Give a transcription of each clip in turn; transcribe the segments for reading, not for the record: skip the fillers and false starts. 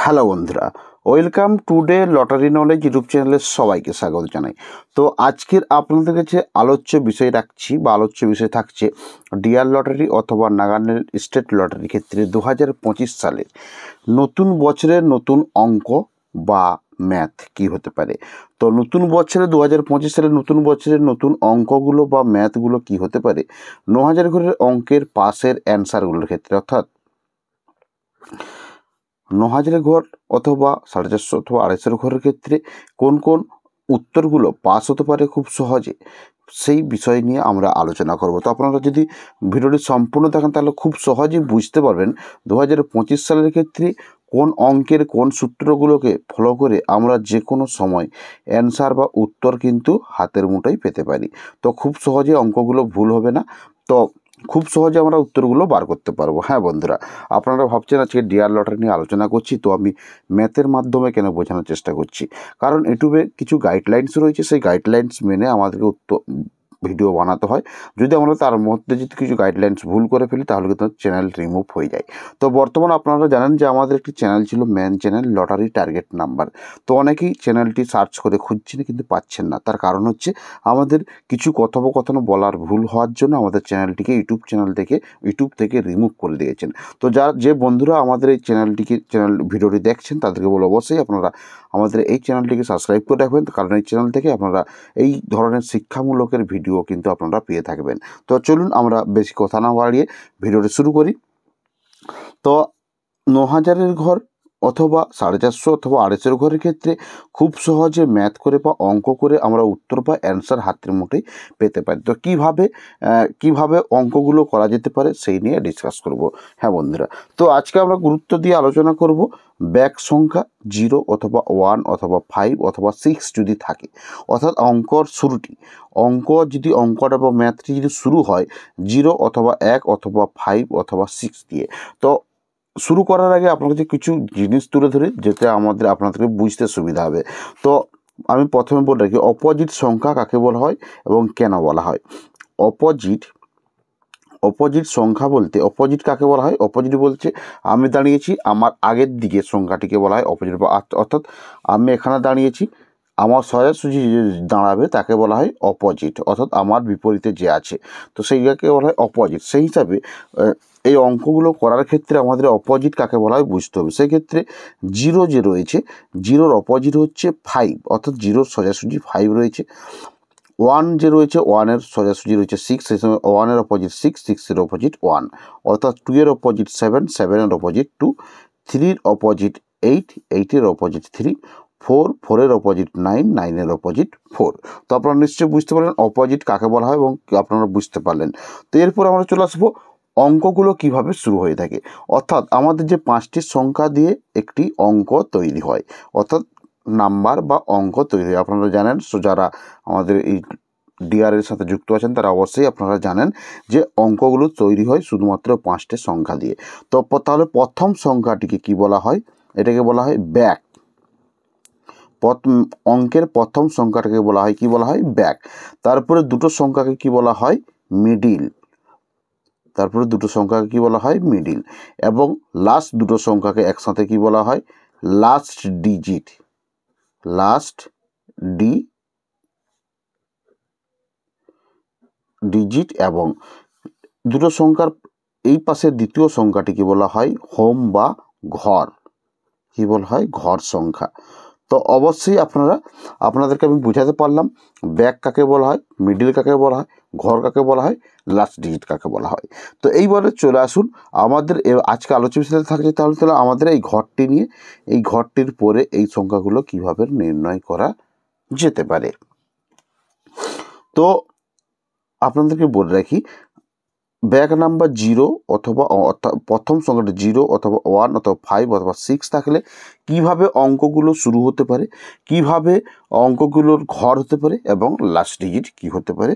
Hello বন্ধুরা, welcome today lottery knowledge YouTube চ্যানেলে সবাইকে স্বাগত জানাই। তো আজকের আপনাদের কাছে আলোচ্য বিষয় রাখছি বা আলোচ্য বিষয় থাকছে ডিআর লটারি অথবা নাগাল্যান্ড স্টেট লটারির ক্ষেত্রে 2025 সালের নতুন বছরের নতুন অঙ্ক বা ম্যাথ কী হতে পারে। তো নতুন বছরে 2025 সালের নতুন বছরের নতুন অঙ্কগুলো বা ম্যাথগুলো কী হতে পারে 9000 ঘরের অঙ্কের পাশের অ্যান্সারগুলোর ক্ষেত্রে, অর্থাৎ 9000 ঘর অথবা 450 অথবা 250 ঘরের ক্ষেত্রে কোন কোন উত্তরগুলো পাস হতে পারে খুব সহজে, সেই বিষয় নিয়ে আমরা আলোচনা করব। তো আপনারা যদি ভিডিওটি সম্পূর্ণ দেখেন তাহলে খুব সহজেই বুঝতে পারবেন 2025 সালের ক্ষেত্রে কোন অঙ্কের কোন সূত্রগুলোকে ফলো করে আমরা যে কোনো সময় অ্যান্সার বা উত্তর কিন্তু হাতের মুঠোয় পেতে পারি। তো খুব সহজে অঙ্কগুলো ভুল হবে না, তো খুব সহজে আমরা উত্তরগুলো বার করতে পারবো। হ্যাঁ বন্ধুরা, আপনারা ভাবছেন আজকে ডিআর লটারি নিয়ে আলোচনা করছি, তো আমি ম্যাথের মাধ্যমে কেন বোঝানোর চেষ্টা করছি, কারণ ইউটিউবে কিছু গাইডলাইন্স রয়েছে, সেই গাইডলাইন্স মেনে আমাদেরকে ভিডিও বানাতে হয়। যদি আমরা তার মধ্যে যদি কিছু গাইডলাইন্স ভুল করে ফেলি তাহলে কিন্তু চ্যানেল রিমুভ হয়ে যায়। তো বর্তমানে আপনারা জানেন যে আমাদের একটি চ্যানেল ছিল main channel lottery target number. তো অনেকেই চ্যানেলটি সার্চ করে খুঁজছেন কিন্তু পাচ্ছেন না, তার কারণ হচ্ছে আমাদের কিছু কথোপকথন বলার ভুল হওয়ার জন্য আমাদের চ্যানেলটিকে ইউটিউব থেকে রিমুভ করে দিয়েছেন। তো যে বন্ধুরা আমাদের এই ভিডিওটি দেখছেন তাদেরকে বলে অবশ্যই আপনারা আমাদের এই চ্যানেলটিকে সাবস্ক্রাইব করে রাখবেন, কারণ এই চ্যানেল থেকে আপনারা এই ধরনের শিক্ষামূলকের ভিডিও কিন্তু আপনারা পেয়ে থাকবেন। তো চলুন আমরা বেশি কথা না বাড়িয়ে ভিডিওটি শুরু করি। তো 9000 ঘর অথবা 450 অথবা 250 ঘরের ক্ষেত্রে খুব সহজে ম্যাথ করে বা অঙ্ক করে আমরা উত্তর বা অ্যান্সার হাতের মুঠোয় পেতে পারি। তো কিভাবে অঙ্কগুলো করা যেতে পারে সেই নিয়ে ডিসকাস করব। হ্যাঁ বন্ধুরা, তো আজকে আমরা গুরুত্ব দিয়ে আলোচনা করব ব্যাক সংখ্যা 0 অথবা 1 অথবা 5 অথবা 6 যদি থাকে, অর্থাৎ অঙ্কটা বা ম্যাথটি যদি শুরু হয় 0 অথবা 1 অথবা 5 অথবা 6 দিয়ে। তো শুরু করার আগে আপনাকে কিছু জিনিস তুলে ধরি যেটা আপনাদেরকে বুঝতে সুবিধা হবে। তো আমি প্রথমে বলে রাখি অপোজিট সংখ্যা কাকে বলা হয় এবং কেন বলা হয়। অপোজিট সংখ্যা বলতে অপোজিট কাকে বলা হয়, অপোজিট বলছে আমি দাঁড়িয়েছি আমার আগের দিকে সংখ্যাটিকে বলা হয় অপোজিট, অর্থাৎ আমি এখানে দাঁড়িয়েছি আমার সোজাসুজি যে দাঁড়াবে তাকে বলা হয় অপোজিট, অর্থাৎ আমার বিপরীতে যে আছে তো সেইটাকে বলা হয় অপোজিট। সেই হিসাবে এই অঙ্কগুলো করার ক্ষেত্রে আমাদের অপোজিট কাকে বলা হয় বুঝতে হবে। সেক্ষেত্রে 0 যে রয়েছে, 0-র অপোজিট হচ্ছে 5, অর্থাৎ 0-র সোজাসুজি 5 রয়েছে। 1 যে রয়েছে, 1-এর সোজাসুজি রয়েছে 6, সেই সময় 1-এর অপোজিট 6, 6-এর অপোজিট 1, অর্থাৎ 2-এর অপোজিট 7, 7-এর অপোজিট 2, 3-র অপোজিট 8, 8-এর অপোজিট 3, 4, 4-এর অপোজিট 9, 9-এর অপোজিট 4। তো আপনারা নিশ্চয়ই বুঝতে পারলেন অপোজিট কাকে বলা হয় এবং আপনারা বুঝতে পারলেন। তো এরপর আমরা চলে আসবো অঙ্কগুলো কিভাবে শুরু হয়ে থাকে, অর্থাৎ আমাদের যে 5টি সংখ্যা দিয়ে একটি অঙ্ক তৈরি হয়, অর্থাৎ নাম্বার বা অঙ্ক তৈরি হয়। আপনারা জানেন, যারা আমাদের এই ডিআরের সাথে যুক্ত আছেন তারা অবশ্যই আপনারা জানেন যে অঙ্কগুলো তৈরি হয় শুধুমাত্র 5টি সংখ্যা দিয়ে। তো তাহলে প্রথম সংখ্যাটিকে কি বলা হয়, এটাকে বলা হয় ব্যাক। অঙ্কের প্রথম সংখ্যাটাকে বলা হয় ব্যাক। তারপরে দুটো সংখ্যাকে কি বলা হয়, মিডিল। এবং লাস্ট দুটো সংখ্যাকে একসাথে কি বলা হয়, লাস্ট ডিজিট। এবং দুটো সংখ্যার এই পাশের দ্বিতীয় সংখ্যাটিকে বলা হয় হোম বা ঘর, কি বলা হয়, ঘর সংখ্যা। তো অবশ্যই আপনাদেরকে আমি বুঝাতে পারলাম ব্যাক কাকে বলা হয়, মিডিল কাকে বলা হয়, ঘর কাকে বলা হয়, লাস্ট ডিজিট কাকে বলা হয়। তো এইবারে চলে আসুন আমাদের আজকে আলোচ্য বিষয় থাকছে তাহলে আমাদের এই ঘরটি নিয়ে, এই ঘরটির পরে এই সংখ্যাগুলো কিভাবে নির্ণয় করা যেতে পারে। তো আপনাদেরকে বলে রাখি ব্যাক নাম্বার 0 অথবা প্রথম সংখ্যাটা 0 অথবা 1 অথবা 5 অথবা 6 থাকলে কিভাবে অঙ্কগুলো শুরু হতে পারে, কিভাবে অঙ্কগুলোর ঘর হতে পারে এবং লাস্ট ডিজিট কি হতে পারে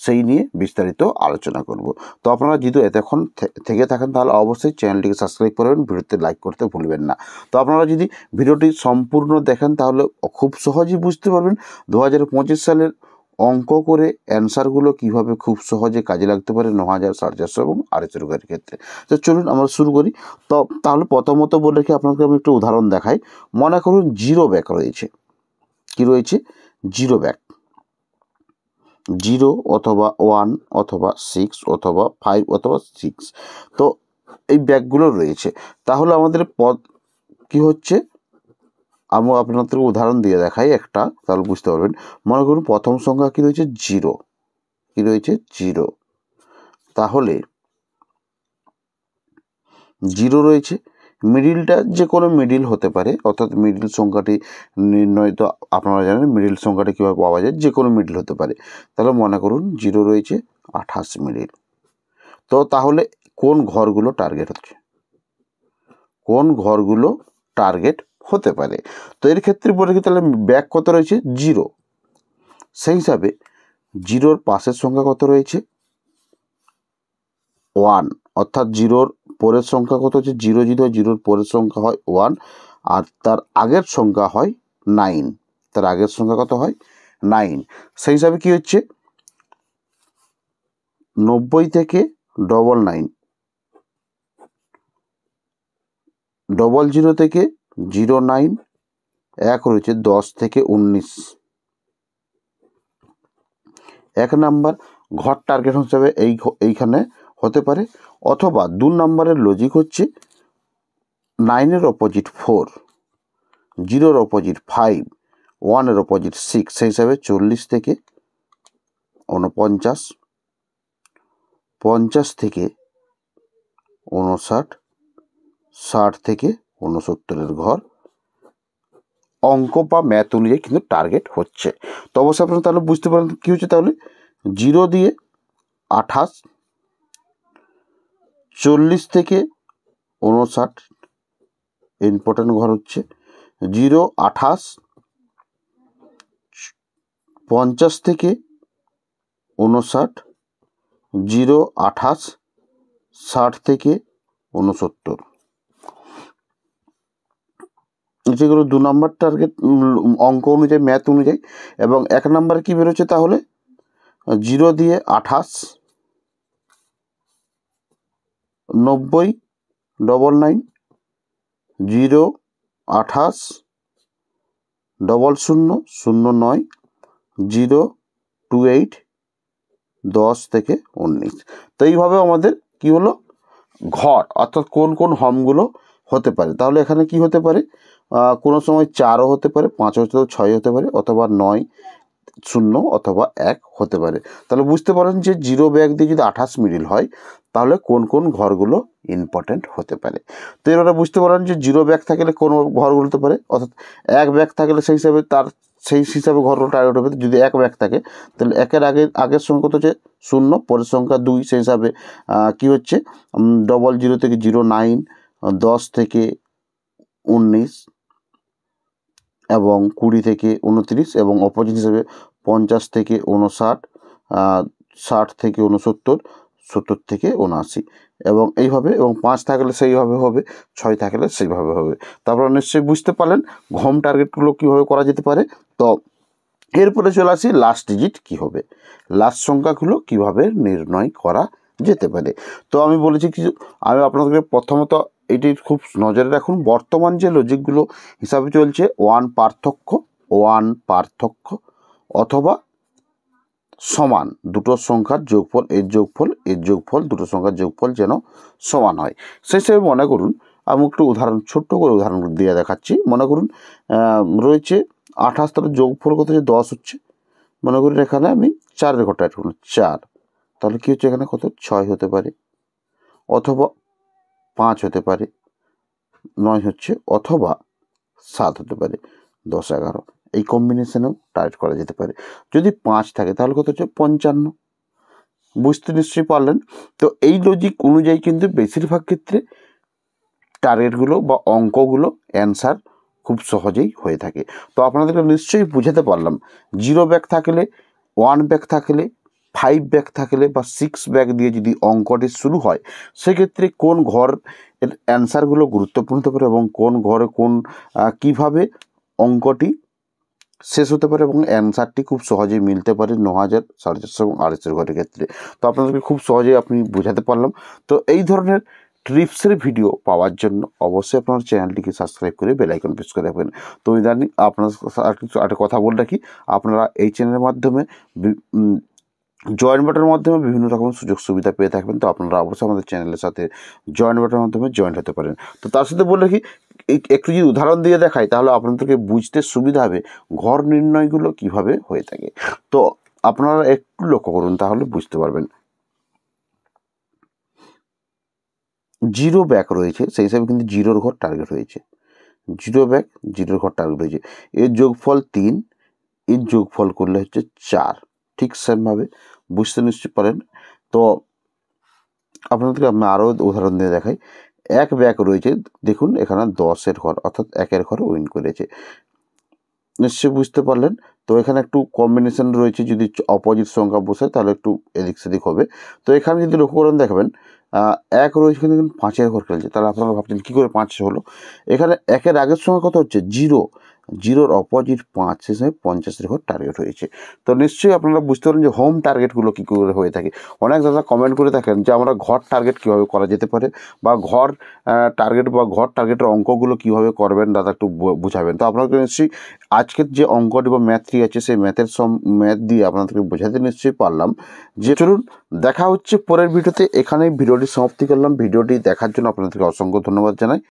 সেই নিয়ে বিস্তারিত আলোচনা করব। তো আপনারা যদি এতক্ষণ থেকে থাকেন তাহলে অবশ্যই চ্যানেলটিকে সাবস্ক্রাইব করবেন, ভিডিওতে লাইক করতে ভুলবেন না। তো আপনারা যদি ভিডিওটি সম্পূর্ণ দেখেন তাহলে খুব সহজেই বুঝতে পারবেন 2025 সালের অঙ্ক করে অ্যান্সারগুলো কীভাবে খুব সহজে কাজে লাগতে পারে 9000, 450 এবং 250 ঘরের ক্ষেত্রে। তো চলুন আমরা শুরু করি। তাহলে প্রথমত বলে রেখে আপনাকে আমি একটু উদাহরণ দেখাই। মনে করুন জিরো ব্যাক রয়েছে। কি রয়েছে? Zero back. 0 অথবা 1 অথবা 6 অথবা 5 অথবা 6, তো এই ব্যাকগুলো রয়েছে। তাহলে আমাদের পদ কি হচ্ছে, আমি আপনাদের উদাহরণ দিয়ে দেখাই একটা, তাহলে বুঝতে পারবেন। মনে করুন প্রথম সংখ্যা কি রয়েছে? 0। কি রয়েছে? 0। তাহলে 0 রয়েছে, মিডিলটা যে কোনো মিডিল হতে পারে, অর্থাৎ মিডিল সংখ্যাটি নির্ণয় তো আপনারা জানেন মিডিল সংখ্যাটি কীভাবে পাওয়া যায়, যে কোনো মিডিল হতে পারে। তাহলে মনে করুন 0 রয়েছে, 28 মিডিল। তো তাহলে কোন ঘরগুলো টার্গেট হচ্ছে? কোন ঘরগুলো টার্গেট হতে পারে? তো এর ক্ষেত্রে বলে কি, তাহলে ব্যাক কত রয়েছে? 0। সেই হিসাবে 0-র পাশের সংখ্যা কত রয়েছে? 1, অর্থাৎ 0-র পরের সংখ্যা কত হচ্ছে? 0 যদি হয় 0-র পরের সংখ্যা হয় 1, আর তার আগের সংখ্যা হয় 9। তার আগের সংখ্যা কত হয়? 9। সেই হিসাবে কি হচ্ছে? 90 থেকে 99, 00 থেকে 09, 1 রয়েছে 10 থেকে 19। 1 নাম্বার ঘর টার্গেট হিসাবে এইখানে হতে পারে। অথবা 2 নাম্বারের লজিক হচ্ছে 9-এর অপোজিট 4, 0-র অপোজিট 5, 1-এর অপোজিট 6। সেই হিসাবে 40 থেকে 49, 50 থেকে 59, 60 থেকে 69-এর ঘর অঙ্ক বা ম্যাথ অনুযায়ী কিন্তু টার্গেট হচ্ছে। তো অবশ্যই আপনারা তাহলে বুঝতে পারেন কী হচ্ছে। তাহলে 0 দিয়ে 28, 40 থেকে 59 ইম্পর্টেন্ট ঘর হচ্ছে, 0, 28, 50 থেকে 59, 0, 28, 60 থেকে 69। যেগুলো 2 নম্বর টার্গেট অঙ্ক অনুযায়ী, ম্যাথ অনুযায়ী। এবং 1 নাম্বার কী বেরোচ্ছে তাহলে? 0 দিয়ে 28, 90, 99, 0, 28, 00, 09, 0, 28, 10 থেকে 19। তো এইভাবে আমাদের কি হলো? ঘর, অর্থাৎ কোন কোন হমগুলো হতে পারে। তাহলে এখানে কি হতে পারে? কোনো সময় 4ও হতে পারে, 5 হতে পারে, 6 হতে পারে, অথবা 9, 0 অথবা 1 হতে পারে। তাহলে বুঝতে পারেন যে 0 ব্যাক দিয়ে যদি 28 মিডিল হয়, তাহলে কোন কোন ঘরগুলো ইম্পর্টেন্ট হতে পারে। তো এবারে বুঝতে পারেন যে 0 ব্যাক থাকলে কোন ঘরগুলো হতে পারে, অর্থাৎ 1 ব্যাক থাকলে সেই হিসাবে ঘরগুলো টার্গেট হবে। যদি 1 ব্যাক থাকে, তাহলে 1-এর আগের সংখ্যা কত হচ্ছে? 0, পরের সংখ্যা 2। সেই হিসাবে কী হচ্ছে? 00 থেকে 09, 10 থেকে 19, এবং 20 থেকে 29, এবং অপোজিট হিসেবে 50 থেকে 59, 60 থেকে 69, 70 থেকে 79, এবং এইভাবে। এবং 5 থাকলে সেইভাবে হবে, 6 থাকলে সেইভাবে হবে। তারপর নিশ্চয়ই বুঝতে পারলেন হোম টার্গেটগুলো কীভাবে করা যেতে পারে। তো এরপরে চলে আসি লাস্ট ডিজিট কী হবে, লাস্ট সংখ্যাগুলো কীভাবে নির্ণয় করা যেতে পারে। তো আমি বলেছি কিছু, আমি আপনাদেরকে প্রথমত এটি খুব নজরে রাখুন। বর্তমান যে লজিকগুলো হিসাবে চলছে 1 পার্থক্য অথবা সমান, দুটো সংখ্যার যোগফল, এর যোগফল, দুটো সংখ্যার যোগফল যেন সমান হয়। সেই হিসেবে মনে করুন, আমি একটু ছোট্ট করে উদাহরণ দিয়ে দেখাচ্ছি। মনে করুন রয়েছে 28, তার যোগফল কত হচ্ছে? 10 হচ্ছে। মনে করুন এখানে আমি 4-এর ঘরটা অ্যাড করলাম, 4। তাহলে কী হচ্ছে? এখানে কত? 6 হতে পারে, অথবা 5 হতে পারে, 9 হচ্ছে, অথবা 7 হতে পারে, 10, 11। এই কম্বিনেশনেও টার্গেট করা যেতে পারে। যদি 5 থাকে তাহলে কত হচ্ছে? 55। বুঝতে নিশ্চয়ই পারলেন। তো এই লজিক অনুযায়ী কিন্তু বেশিরভাগ ক্ষেত্রে টার্গেটগুলো বা অঙ্কগুলো অ্যান্সার খুব সহজেই হয়ে থাকে। তো আপনাদেরকে নিশ্চয়ই বুঝাতে পারলাম 0 ব্যাক থাকলে, 1 ব্যাক থাকলে, 5 ব্যাক থাকলে বা 6 ব্যাক দিয়ে যদি অঙ্কটি শুরু হয়, সেক্ষেত্রে কোন ঘর এর অ্যান্সারগুলো গুরুত্বপূর্ণ হতে পারে, এবং কোন ঘরে কীভাবে অঙ্কটি শেষ হতে পারে এবং অ্যান্সারটি খুব সহজেই মিলতে পারে 9,000, 450 এবং 250 ঘরের ক্ষেত্রে। তো আপনাদেরকে খুব সহজেই আপনি বোঝাতে পারলাম। তো এই ধরনের ট্রিপসের ভিডিও পাওয়ার জন্য অবশ্যই আপনার চ্যানেলটিকে সাবস্ক্রাইব করে বেল আইকন প্রেস করে রাখবেন। তো ইদানিং আপনার একটা কথা বলে রাখি, আপনারা এই চ্যানেলের মাধ্যমে জয়েন বাটনের মাধ্যমে বিভিন্ন রকম সুযোগ সুবিধা পেয়ে থাকবেন। তো আপনারা অবশ্যই আমাদের চ্যানেলের সাথে জয়েন বাটনের মাধ্যমে জয়েন হতে পারেন। তো তার সাথে বলে রাখি, একটু যদি উদাহরণ দিয়ে দেখাই তাহলে আপনাদেরকে বুঝতে সুবিধা হবে ঘর নির্ণয়গুলো কিভাবে হয়ে থাকে। তো আপনারা একটু লক্ষ্য করুন, তাহলে বুঝতে পারবেন। জিরো ব্যাক রয়েছে, সেই হিসাবে কিন্তু জিরোর ঘর টার্গেট হয়েছে। জিরো ব্যাক, জিরোর ঘর টার্গেট হয়েছে। এর যোগফল 3, এর যোগফল করলে হচ্ছে 4। ঠিক সেমভাবে বুঝতে নিশ্চয়ই পারেন। তো আপনাদেরকে আমি আরও উদাহরণ দিয়ে দেখাই। এক ব্যাক রয়েছে, দেখুন এখানে 10-এর ঘর অর্থাৎ 1-এর ঘর উইন করেছে, নিশ্চয়ই বুঝতে পারলেন। তো এখানে একটু কম্বিনেশন রয়েছে, যদি অপোজিট সংখ্যা বসে তাহলে একটু এদিক সেদিক হবে। তো এখানে যদি লক্ষ্য করেন দেখবেন 1 রয়েছে কিন্তু 5-এর ঘর খেলছে, তাহলে আপনারা ভাবছেন কী করে 5 হলো। এখানে 1-এর আগের সংখ্যা কত হচ্ছে 0, 0-র অপোজিট 5 হিসেবে 50-এর ঘর টার্গেট হয়েছে। তো নিশ্চয়ই আপনারা বুঝতে পারেন যে হোম টার্গেটগুলো কী করে হয়ে থাকে। অনেক দাদা কমেন্ট করে থাকেন যে আমরা ঘর টার্গেট কীভাবে করা যেতে পারে, বা ঘর টার্গেট বা ঘর টার্গেটের অঙ্কগুলো কীভাবে করবেন দাদা একটু বুঝাবেন। তো আপনাকে নিশ্চয়ই আজকের যে অঙ্কটি বা ম্যাথটি আছে সেই ম্যাথ দিয়ে আপনাদেরকে বোঝাতে নিশ্চয়ই পারলাম। যে চলুন দেখা হচ্ছে পরের ভিডিওতে। এখানেই ভিডিওটি সমাপ্তি করলাম। ভিডিওটি দেখার জন্য আপনাদেরকে অসংখ্য ধন্যবাদ জানাই।